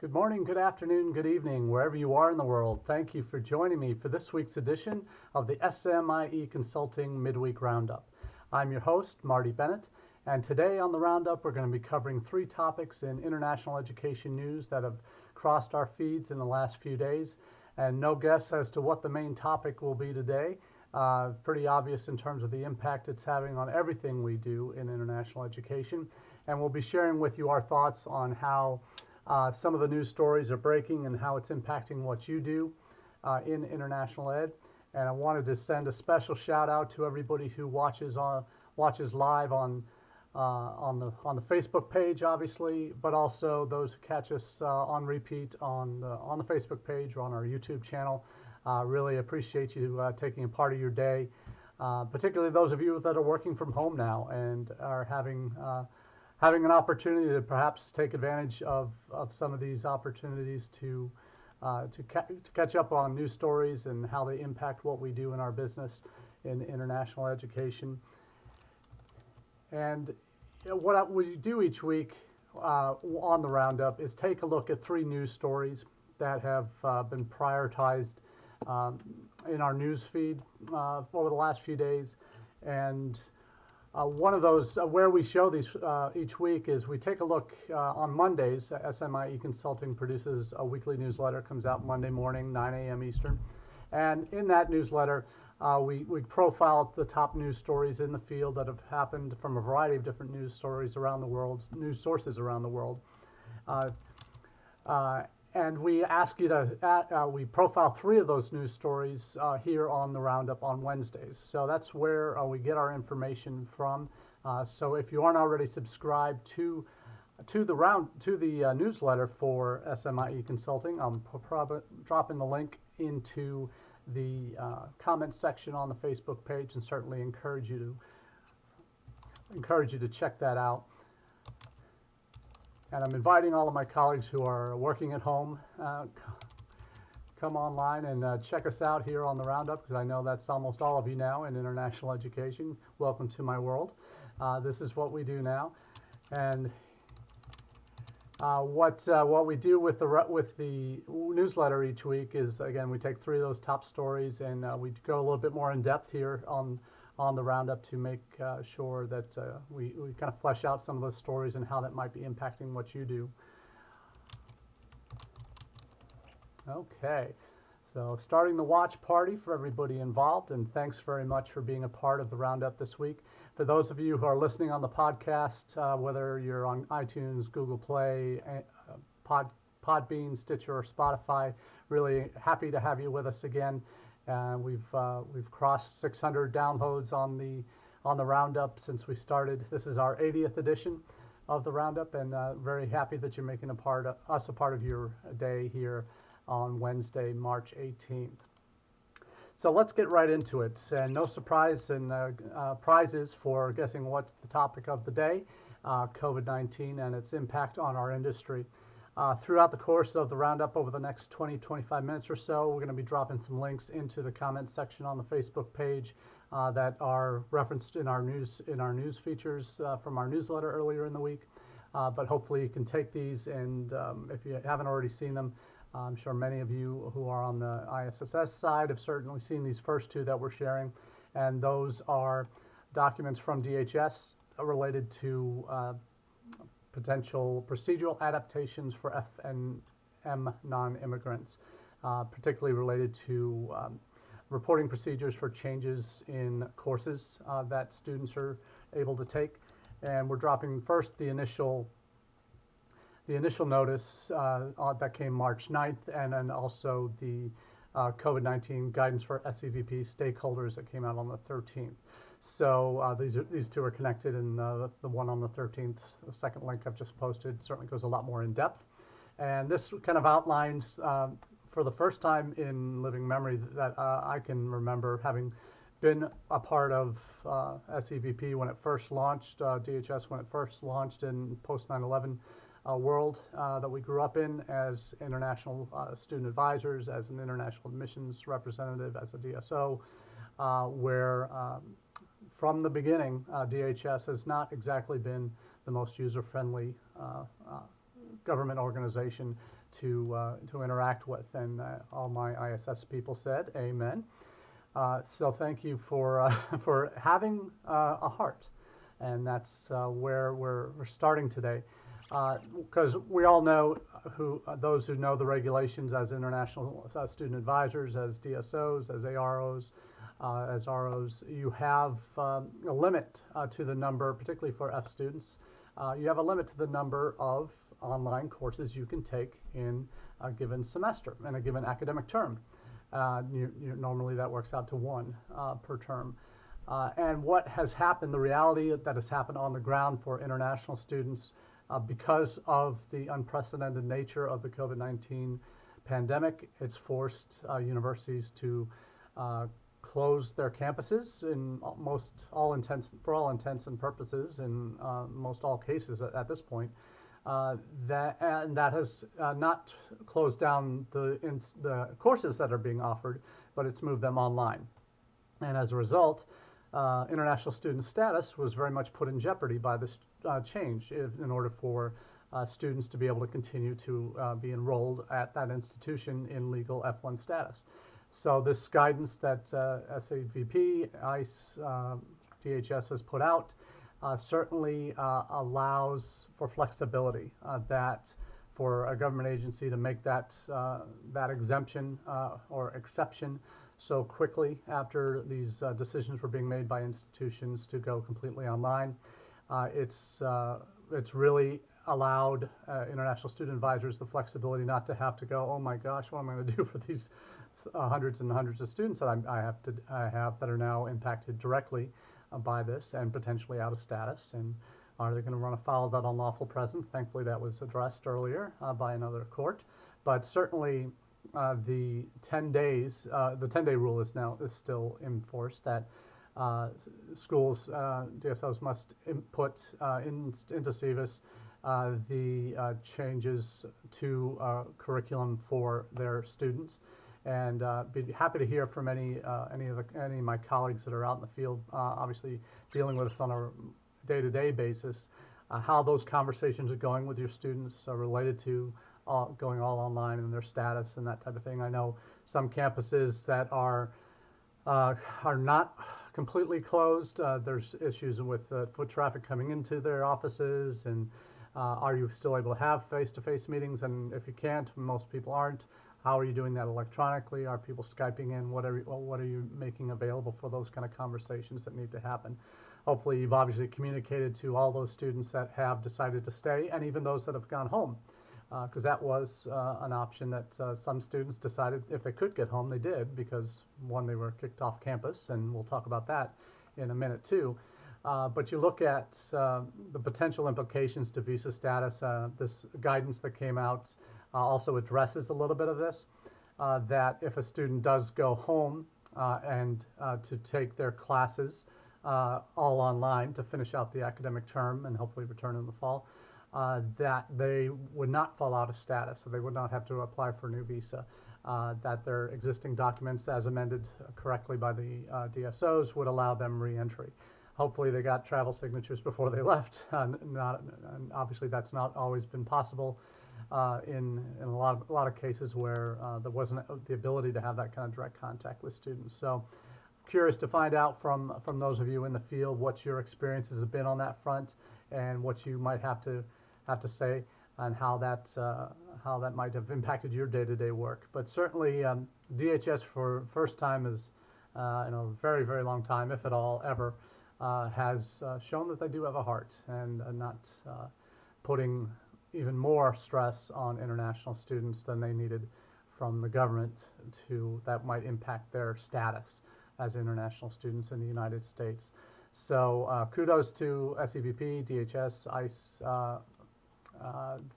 Good morning, good afternoon, good evening, wherever you are in the world. Thank you for joining me for this week's edition of the SMIE Consulting Midweek Roundup. I'm your host, Marty Bennett, and today on the Roundup we're going to be covering three topics in international education news that have crossed our feeds in the last few days, and no guess as to what the main topic will be today. Pretty obvious in terms of the impact it's having on everything we do in international education, and we'll be sharing with you our thoughts on how some of the news stories are breaking and how it's impacting what you do in international ed. And I wanted to send a special shout out to everybody who watches live on the Facebook page, obviously, but also those who catch us on repeat on the Facebook page or on our YouTube channel. Really appreciate you taking a part of your day, particularly those of you that are working from home now and are having an opportunity to perhaps take advantage of some of these opportunities to catch up on news stories and how they impact what we do in our business in international education. And what we do each week on the Roundup is take a look at three news stories that have been prioritized in our news feed over the last few days. And one of those where we show these each week is we take a look on Mondays. SMIE Consulting produces a weekly newsletter, comes out Monday morning, 9 a.m. Eastern. And in that newsletter, we profile the top news stories in the field that have happened from a variety of different news stories around the world, news sources around the world. And we ask you to, we profile three of those news stories here on the Roundup on Wednesdays. So that's where we get our information from. So if you aren't already subscribed to the newsletter for SMIE Consulting, I'm dropping the link into the comments section on the Facebook page, and certainly encourage you to check that out. And I'm inviting all of my colleagues who are working at home, come online and check us out here on the Roundup, because I know that's almost all of you now in international education. Welcome to my world. This is what we do now. And what we do with the newsletter each week is, again, we take three of those top stories and we go a little bit more in depth here on the Roundup to make sure that we kind of flesh out some of those stories and how that might be impacting what you do. Okay, so starting the watch party for everybody involved, and thanks very much for being a part of the Roundup this week. For those of you who are listening on the podcast, whether you're on iTunes, Google Play, Podbean, Stitcher, or Spotify, really happy to have you with us again. We've crossed 600 downloads on the Roundup since we started. This is our 80th edition of the Roundup, and very happy that you're making us a part of your day here on Wednesday, March 18th. So let's get right into it. And no surprise and prizes for guessing what's the topic of the day, COVID-19 and its impact on our industry. Throughout the course of the Roundup over the next 20-25 minutes or so, we're going to be dropping some links into the comments section on the Facebook page that are referenced in our news features from our newsletter earlier in the week. But hopefully you can take these, and if you haven't already seen them, I'm sure many of you who are on the ISSS side have certainly seen these first two that we're sharing, and those are documents from DHS related to potential procedural adaptations for F&M non-immigrants, particularly related to reporting procedures for changes in courses that students are able to take. And we're dropping first the initial notice that came March 9th, and then also the COVID-19 guidance for SEVP stakeholders that came out on the 13th. So these two are connected, and the one on the 13th, the second link I've just posted, certainly goes a lot more in depth. And this kind of outlines, for the first time in living memory that I can remember, having been a part of SEVP when it first launched, DHS when it first launched in post 9/11 world that we grew up in as international student advisors, as an international admissions representative, as a DSO, where from the beginning, DHS has not exactly been the most user-friendly government organization to interact with. And all my ISS people said, "Amen." So thank you for for having a heart, and that's where we're starting today, because we all know those who know the regulations as international student advisors, as DSOs, as AROs, as ROs. You have a limit to the number, particularly for F students. You have a limit to the number of online courses you can take in a given semester, in a given academic term. Normally that works out to one per term. And what has happened, the reality that has happened on the ground for international students because of the unprecedented nature of the COVID-19 pandemic, it's forced universities to close their campuses for all intents and purposes in most all cases at this point. That has not closed down the courses that are being offered, but it's moved them online. And as a result, international student status was very much put in jeopardy by this change in order for students to be able to continue to be enrolled at that institution in legal F1 status. So this guidance that SAVP, ICE, DHS has put out certainly allows for flexibility, that for a government agency to make that exemption or exception so quickly after these decisions were being made by institutions to go completely online. It's really allowed international student advisors the flexibility not to have to go, oh my gosh, what am I going to do for these hundreds and hundreds of students that I have that are now impacted directly by this and potentially out of status, and are they going to run afoul of that unlawful presence? Thankfully that was addressed earlier by another court, but certainly the 10 days, the 10-day rule is still in force, that schools, DSOs must input into SEVIS the changes to curriculum for their students. And be happy to hear from any of my colleagues that are out in the field, obviously dealing with us on a day-to-day basis, how those conversations are going with your students related to going all online and their status and that type of thing. I know some campuses that are not completely closed. There's issues with foot traffic coming into their offices, and are you still able to have face-to-face meetings? And if you can't, most people aren't, how are you doing that electronically? Are people Skyping in? What are you making available for those kind of conversations that need to happen? Hopefully you've obviously communicated to all those students that have decided to stay, and even those that have gone home, because that was an option that some students decided if they could get home, they did, because one, they were kicked off campus, and we'll talk about that in a minute too. But you look at the potential implications to visa status. This guidance that came out also addresses a little bit of this, that if a student does go home and to take their classes all online to finish out the academic term and hopefully return in the fall, that they would not fall out of status, so they would not have to apply for a new visa, that their existing documents, as amended correctly by the DSOs, would allow them re-entry. Hopefully they got travel signatures before they left. And obviously that's not always been possible in a lot of cases where there wasn't the ability to have that kind of direct contact with students. So curious to find out from those of you in the field what your experiences have been on that front, and what you might have to say, and how that might have impacted your day-to-day work. But certainly DHS, for first time is in a very, very long time, if at all ever, has shown that they do have a heart, and not putting even more stress on international students than they needed from the government that might impact their status as international students in the United States. So kudos to SEVP, DHS, ICE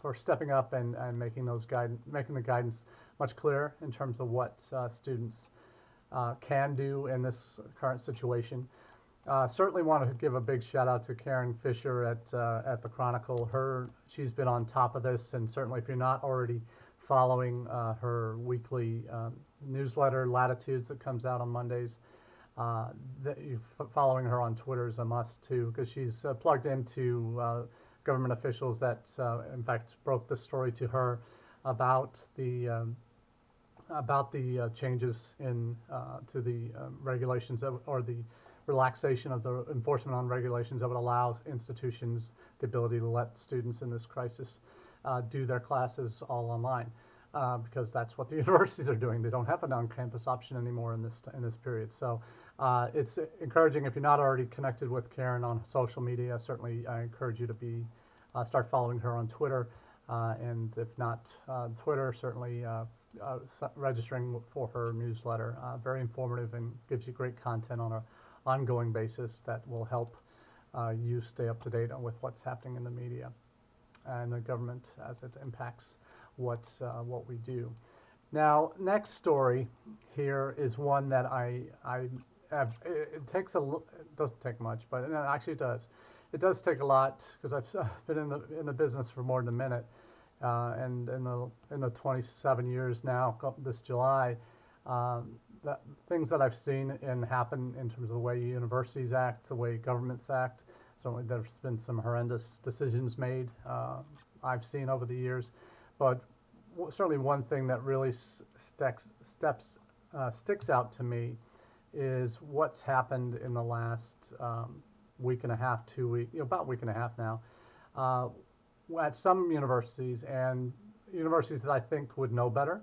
for stepping up and making the guidance much clearer in terms of what students can do in this current situation. Certainly want to give a big shout out to Karen Fisher at the Chronicle. She's been on top of this, and certainly if you're not already following her weekly newsletter, Latitudes, that comes out on Mondays, following her on Twitter is a must too, because she's plugged into government officials that in fact broke the story to her about the changes in to the regulations or the relaxation of the enforcement on regulations that would allow institutions the ability to let students in this crisis do their classes all online, because that's what the universities are doing. They don't have an on-campus option anymore in this period. So it's encouraging. If you're not already connected with Karen on social media, certainly I encourage you to start following her on Twitter, and if not Twitter, certainly registering for her newsletter. Very informative and gives you great content on an ongoing basis that will help you stay up to date on with what's happening in the media and the government as it impacts what we do. Now, next story here is one that I have. It doesn't take much, but no, actually it does. It does take a lot, because I've been in the business for more than a minute, and in the 27 years now, this July, the things that I've seen and happen in terms of the way universities act, the way governments act. Certainly, there's been some horrendous decisions made I've seen over the years, but certainly one thing that really sticks out to me is what's happened in the last week and a half, 2 weeks, about a week and a half now, at some universities, and universities that I think would know better,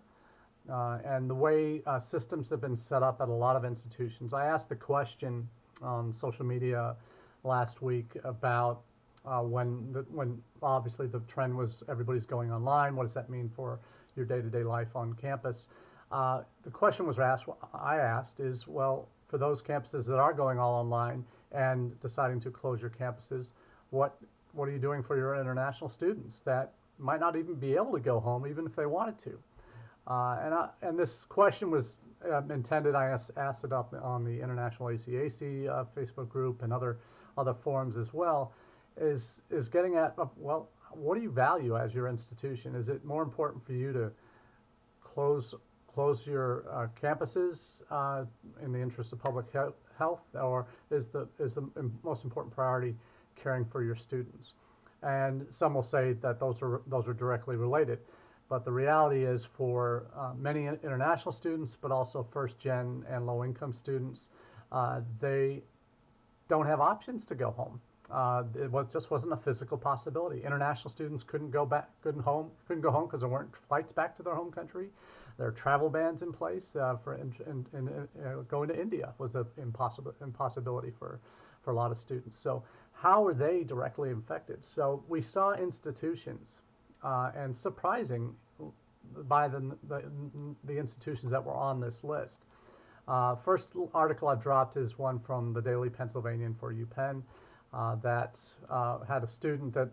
and the way systems have been set up at a lot of institutions. I asked the question on social media last week about when obviously the trend was everybody's going online. What does that mean for your day-to-day life on campus? The question I asked is, well, for those campuses that are going all online and deciding to close your campuses, what are you doing for your international students that might not even be able to go home even if they wanted to? And this question was intended, I asked it up on the International ACAC Facebook group and other forums as well, is getting at, well, what do you value as your institution? Is it more important for you to close your campuses in the interest of public health, or is the most important priority caring for your students? And some will say that those are directly related, but the reality is for many international students, but also first-gen and low-income students, they don't have options to go home. It just wasn't a physical possibility. International students couldn't go home because there weren't flights back to their home country. There are travel bans in place going to India was an impossibility for a lot of students. So how are they directly affected? So we saw institutions, and surprising by the institutions that were on this list. First article I've dropped is one from the Daily Pennsylvanian for UPenn that had a student that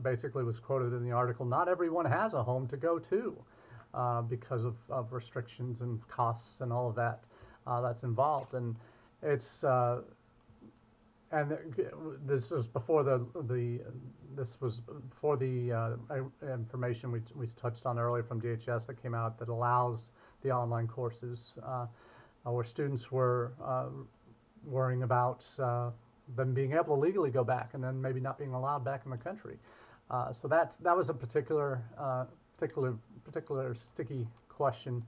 basically was quoted in the article, not everyone has a home to go to because of restrictions and costs and all of that that's involved. And it's this was before the information we touched on earlier from DHS that came out that allows the online courses, where students were worrying about them being able to legally go back and then maybe not being allowed back in the country. So that was a particular sticky question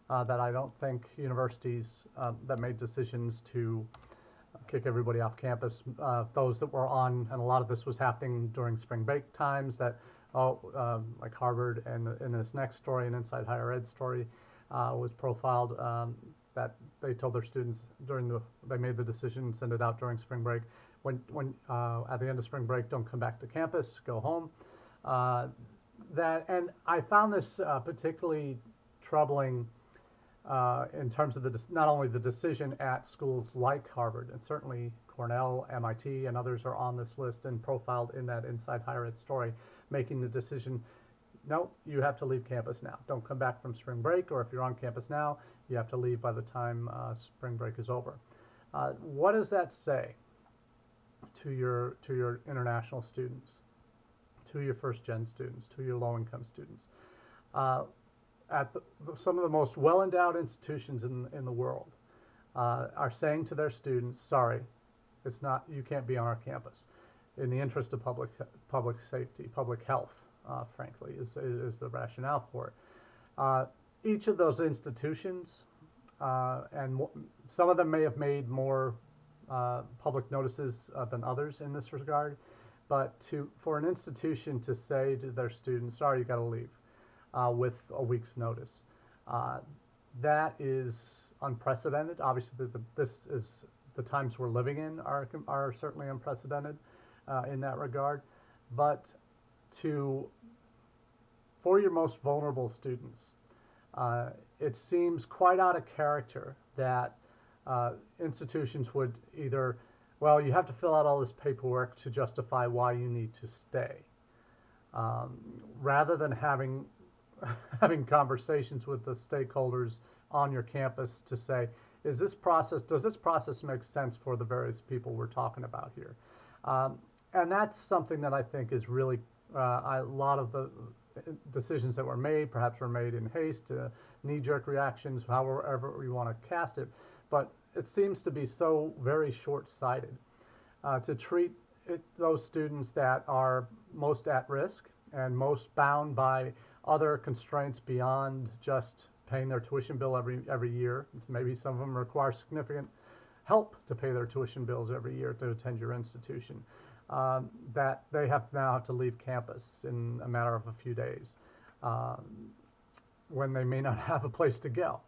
that I don't think universities that made decisions to kick everybody off campus, those that were on, and a lot of this was happening during spring break times, that like Harvard, and in this next story, an Inside Higher Ed story, was profiled, that they told their students they made the decision and send it out during spring break. When at the end of spring break, don't come back to campus, go home. And I found this particularly troubling in terms of not only the decision at schools like Harvard, and certainly Cornell, MIT, and others are on this list and profiled in that Inside Higher Ed story, making the decision, no, you have to leave campus now. Don't come back from spring break, or if you're on campus now, you have to leave by the time spring break is over. What does that say to your international students, to your first-gen students, to your low-income students? At some of the most well-endowed institutions in the world are saying to their students, sorry, you can't be on our campus in the interest of public safety, public health, frankly, is the rationale for it. Each of those institutions, and some of them may have made more public notices than others in this regard, but for an institution to say to their students, sorry, you got to leave, with a week's notice, that is unprecedented. Obviously, the times we're living in are certainly unprecedented in that regard, but for your most vulnerable students, it seems quite out of character that institutions would either, well, you have to fill out all this paperwork to justify why you need to stay, rather than having conversations with the stakeholders on your campus to say, does this process make sense for the various people we're talking about here? And that's something that I think is really, a lot of the decisions that were made, perhaps were made in haste, knee-jerk reactions, however we want to cast it, but it seems to be so very short-sighted to treat those students that are most at risk and most bound by other constraints beyond just paying their tuition bill every year. Maybe some of them require significant help to pay their tuition bills every year to attend your institution, that they now have to leave campus in a matter of a few days, when they may not have a place to go.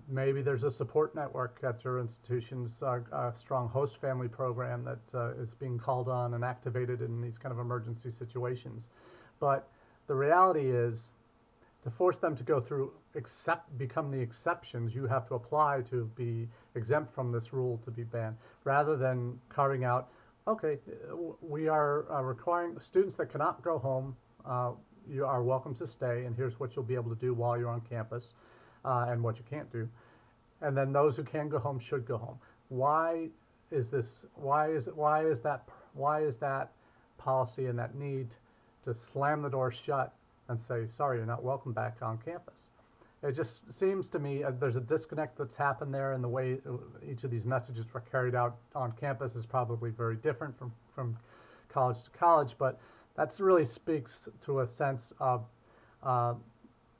Maybe there's a support network at your institutions, a strong host family program that is being called on and activated in these kind of emergency situations. But the reality is, to force them to go through, become the exceptions, you have to apply to be exempt from this rule to be banned, rather than carving out, okay, we are requiring students that cannot go home, you are welcome to stay, and here's what you'll be able to do while you're on campus, and what you can't do. And then those who can go home should go home. Why is that policy and that need to slam the door shut and say, sorry, you're not welcome back on campus? It just seems to me there's a disconnect that's happened there, and the way each of these messages were carried out on campus is probably very different from college to college, but that really speaks to a sense of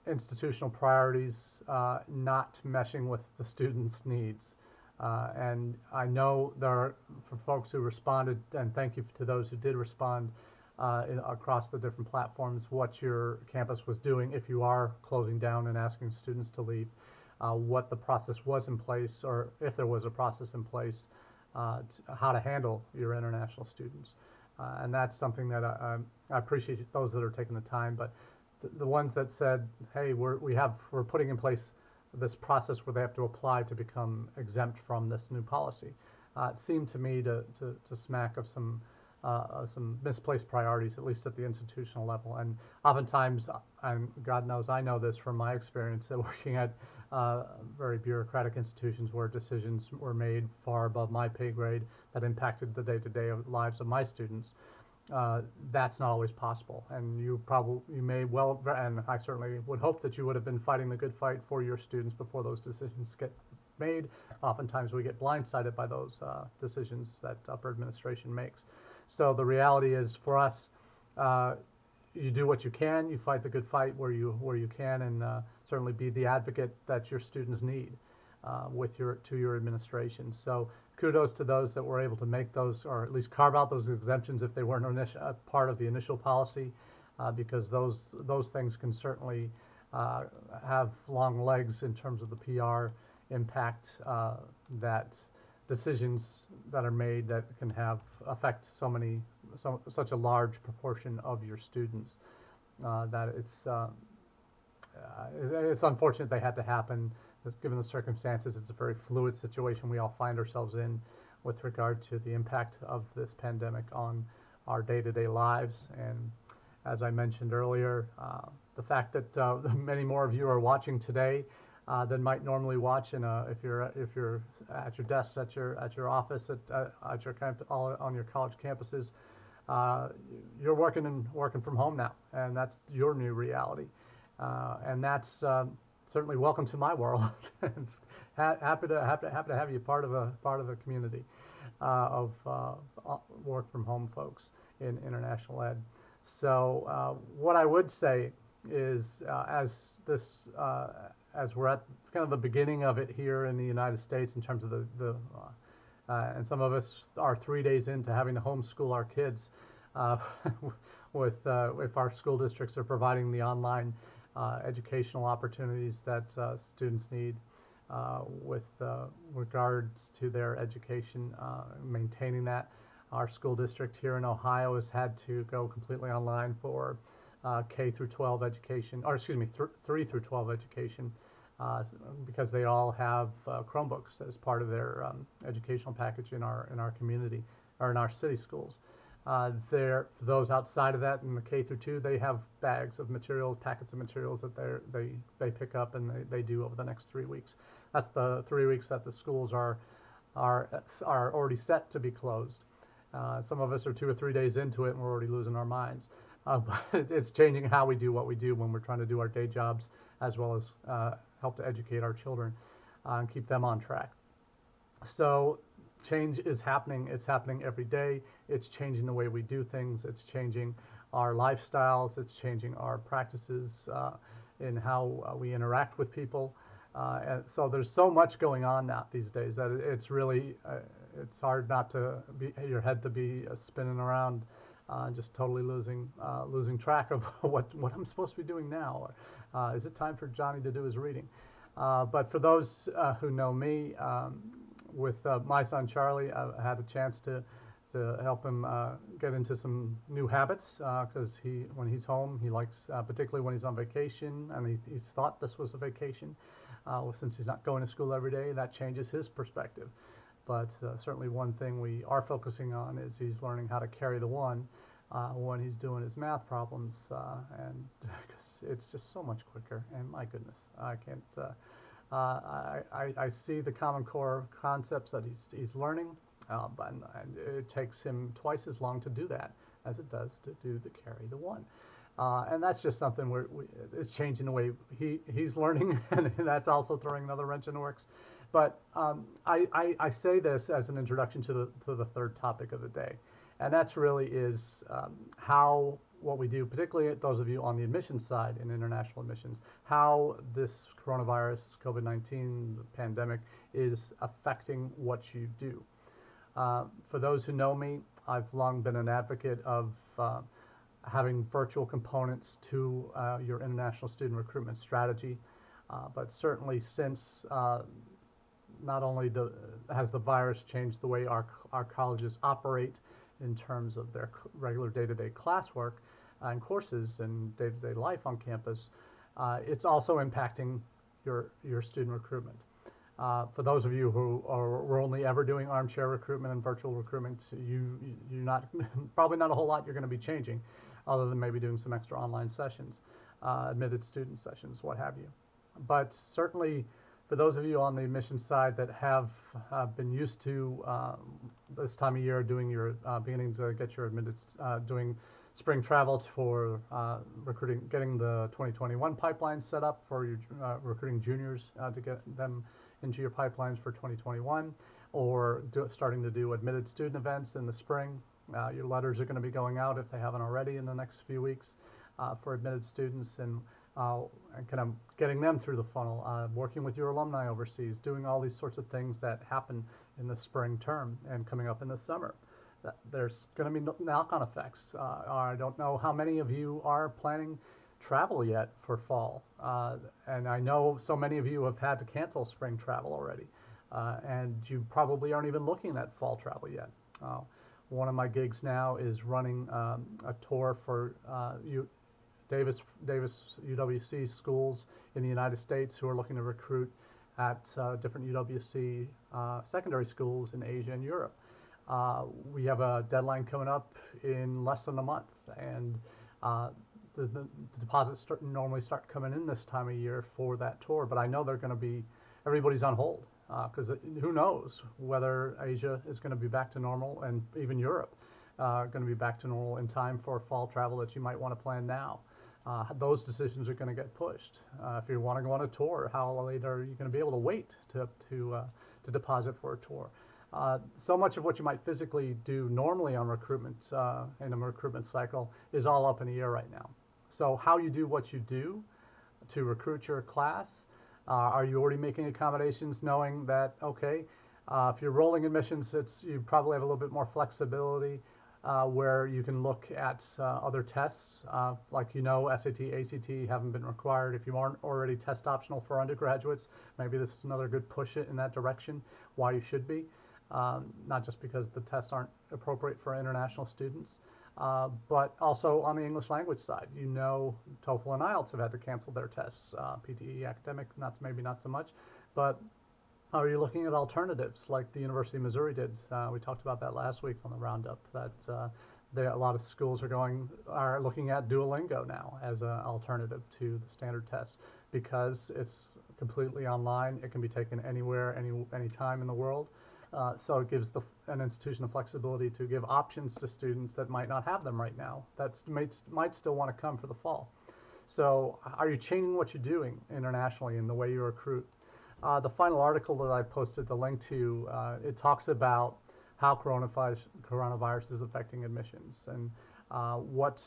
institutional priorities not meshing with the students' needs. And I know there are, for folks who responded, and thank you to those who did respond across the different platforms, what your campus was doing if you are closing down and asking students to leave, what the process was in place, or if there was a process in place, how to handle your international students. And that's something that I appreciate those that are taking the time, but the ones that said, hey, we're putting in place this process where they have to apply to become exempt from this new policy, it seemed to me to smack of some misplaced priorities, at least at the institutional level. And oftentimes, and God knows I know this from my experience at working at very bureaucratic institutions where decisions were made far above my pay grade that impacted the day-to-day lives of my students. That's not always possible, and you may well, and I certainly would hope that you would have been fighting the good fight for your students before those decisions get made. Oftentimes we get blindsided by those decisions that upper administration makes. So the reality is, for us, you do what you can, you fight the good fight where you can, and certainly be the advocate that your students need to your administration. So kudos to those that were able to make those, or at least carve out those exemptions if they weren't part of the initial policy, because those things can certainly have long legs in terms of the PR impact that decisions that are made that can affect such a large proportion of your students. That it's unfortunate they had to happen. Given the circumstances, it's a very fluid situation we all find ourselves in with regard to the impact of this pandemic on our day-to-day lives. And as I mentioned earlier, the fact that many more of you are watching today than might normally watch, if you're at your desks, at your office, at your on your college campuses, you're working from home now, and that's your new reality, and that's certainly welcome to my world. It's happy to have you part of the community of work from home folks in international ed. So what I would say is, as we're at kind of the beginning of it here in the United States in terms of and some of us are 3 days into having to homeschool our kids, uh, with if our school districts are providing the online educational opportunities that students need with regards to their education, maintaining that. Our school district here in Ohio has had to go completely online for K through 12 education, or excuse me, 3 through 12 education, because they all have Chromebooks as part of their educational package in our community or in our city schools. For those outside of that, in the K through 2, they have bags of materials, packets of materials that they pick up and they do over the next 3 weeks. That's the 3 weeks that the schools are already set to be closed. Some of us are 2 or 3 days into it and we're already losing our minds. But it's changing how we do what we do when we're trying to do our day jobs, as well as help to educate our children and keep them on track. So change is happening. It's happening every day. It's changing the way we do things. It's changing our lifestyles. It's changing our practices in how we interact with people. And so there's so much going on now these days that it's really, it's hard not to be your head to be spinning around, just totally losing track of what I'm supposed to be doing now. Is it time for Johnny to do his reading? But for those who know me, with my son Charlie, I had a chance to help him get into some new habits, because when he's home, he likes, particularly when he's on vacation, and he's thought this was a vacation, since he's not going to school every day, that changes his perspective. But certainly one thing we are focusing on is he's learning how to carry the one when he's doing his math problems, and it's just so much quicker, and my goodness, I can't, I see the Common Core concepts that he's learning, and it takes him twice as long to do that as it does to do the carry the one. And that's just something it's changing the way he's learning, and that's also throwing another wrench in the works. But I say this as an introduction to the third topic of the day, and that's really is how what we do, particularly those of you on the admissions side in international admissions, how this coronavirus, COVID-19 pandemic is affecting what you do. For those who know me, I've long been an advocate of having virtual components to your international student recruitment strategy, but certainly since not only has the virus changed the way our colleges operate in terms of their regular day-to-day classwork and courses and day-to-day life on campus, it's also impacting your student recruitment. For those of you who were only ever doing armchair recruitment and virtual recruitment, you're not probably not a whole lot you're going to be changing, other than maybe doing some extra online sessions, admitted student sessions, what have you. But certainly, for those of you on the admissions side that have been used to this time of year doing your beginning to get your admitted, doing spring travel for recruiting, getting the 2021 pipeline set up for your recruiting juniors to get them into your pipelines for 2021, or starting to do admitted student events in the spring. Your letters are going to be going out, if they haven't already, in the next few weeks for admitted students, and kind of getting them through the funnel, working with your alumni overseas, doing all these sorts of things that happen in the spring term and coming up in the summer. There's going to be knock-on effects. I don't know how many of you are planning travel yet for fall, and I know so many of you have had to cancel spring travel already, and you probably aren't even looking at fall travel yet. One of my gigs now is running a tour for Davis UWC schools in the United States who are looking to recruit at different UWC secondary schools in Asia and Europe. We have a deadline coming up in less than a month, and the deposits normally start coming in this time of year for that tour, but I know they're going to be, everybody's on hold, because who knows whether Asia is going to be back to normal, and even Europe going to be back to normal in time for fall travel that you might want to plan now. Those decisions are going to get pushed. If you want to go on a tour, how late are you going to be able to wait to deposit for a tour? So much of what you might physically do normally on recruitment in a recruitment cycle is all up in the air right now. So how you do what you do to recruit your class, are you already making accommodations knowing that, okay, if you're rolling admissions, you probably have a little bit more flexibility where you can look at other tests, like SAT, ACT haven't been required. If you aren't already test optional for undergraduates, maybe this is another good push in that direction, why you should be. Not just because the tests aren't appropriate for international students, but also on the English language side. TOEFL and IELTS have had to cancel their tests. PTE academic, maybe not so much, but are you looking at alternatives like the University of Missouri did? We talked about that last week on the Roundup, that a lot of schools are looking at Duolingo now as an alternative to the standard test because it's completely online. It can be taken anywhere, any time in the world. So it gives an institution the flexibility to give options to students that might not have them right now, that might still want to come for the fall. So are you changing what you're doing internationally in the way you recruit? The final article that I posted the link to, it talks about how coronavirus is affecting admissions and what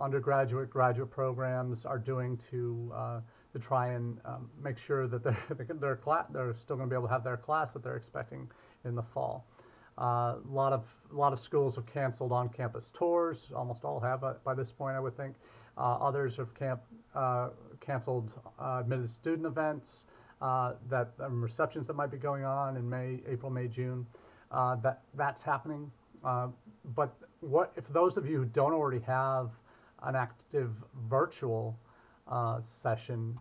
undergraduate, graduate programs are doing to try and make sure that they're still going to be able to have their class that they're expecting in the fall. A lot of schools have canceled on-campus tours. Almost all have by this point, I would think. Others have canceled admitted student events, receptions that might be going on in April, May, June. That's happening. But what if those of you who don't already have an active virtual session,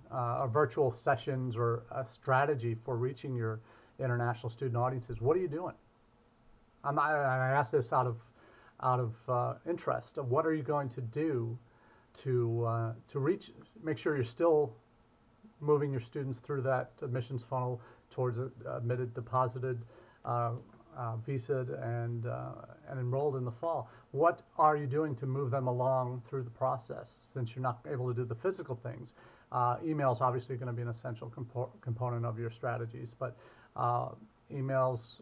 virtual sessions, or a strategy for reaching your international student audiences, what are you doing? I ask this out of interest. What are you going to do to make sure you're still moving your students through that admissions funnel towards admitted, deposited, visaed, and enrolled in the fall? What are you doing to move them along through the process since you're not able to do the physical things? Email is obviously going to be an essential component of your strategies, but emails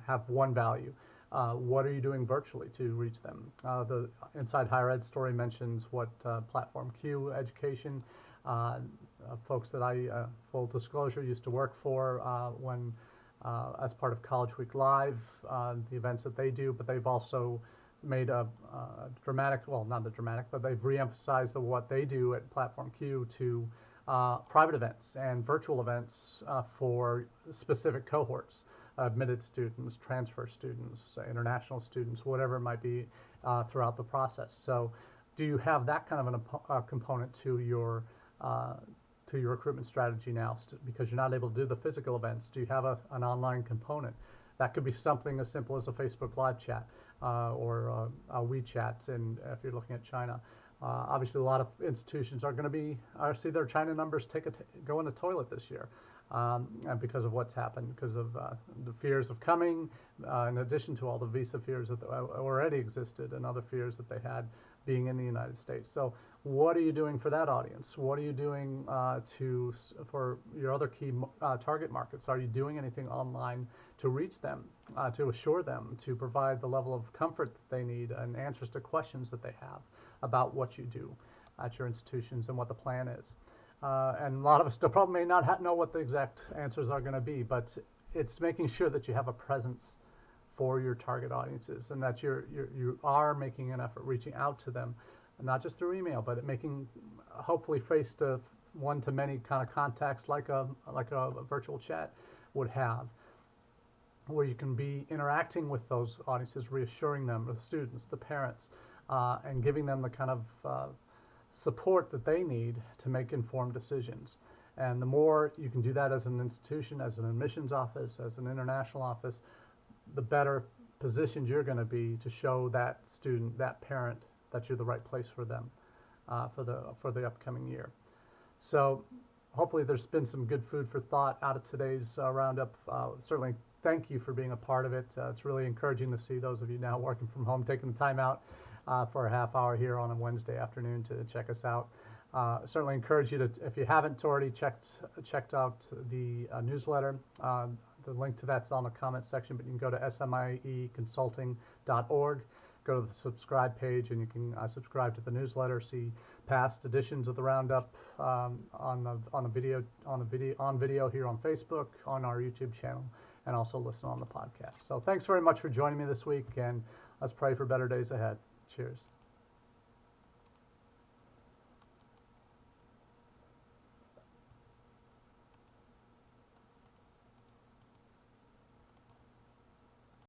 have one value. What are you doing virtually to reach them? The Inside Higher Ed story mentions what Platform Q education, folks that I, full disclosure, used to work for when as part of College Week Live, the events that they do, but they've also made a dramatic, well, not a dramatic, but they've re-emphasized what they do at Platform Q to private events and virtual events for specific cohorts, admitted students, transfer students, international students, whatever it might be throughout the process. So do you have that kind of a component to your recruitment strategy now because you're not able to do the physical events? Do you have an online component? That could be something as simple as a Facebook live chat or a WeChat, and if you're looking at China. Obviously, a lot of institutions are going to see their China numbers go in the toilet this year and because of what's happened, because of the fears of coming, in addition to all the visa fears that already existed and other fears that they had being in the United States. So what are you doing for that audience? What are you doing for your other key target markets? Are you doing anything online to reach them, to assure them, to provide the level of comfort that they need and answers to questions that they have about what you do at your institutions and what the plan is? And a lot of us still probably may not know what the exact answers are going to be, but it's making sure that you have a presence for your target audiences and that you are making an effort reaching out to them, not just through email, but making hopefully one-to-many kind of contacts like a virtual chat would have, where you can be interacting with those audiences, reassuring them, the students, the parents, and giving them the kind of support that they need to make informed decisions. And the more you can do that as an institution, as an admissions office, as an international office, the better positioned you're going to be to show that student, that parent, that you're the right place for them for the upcoming year. So hopefully there's been some good food for thought out of today's Roundup. Certainly thank you for being a part of it. It's really encouraging to see those of you now working from home taking the time out for a half hour here on a Wednesday afternoon to check us out. Certainly encourage you to, if you haven't already checked out the newsletter, The link to that's on the comment section, but you can go to smieconsulting.org, go to the subscribe page, and you can subscribe to the newsletter, see past editions of the Roundup on video here on Facebook, on our YouTube channel, and also listen on the podcast. So thanks very much for joining me this week, and let's pray for better days ahead. Cheers.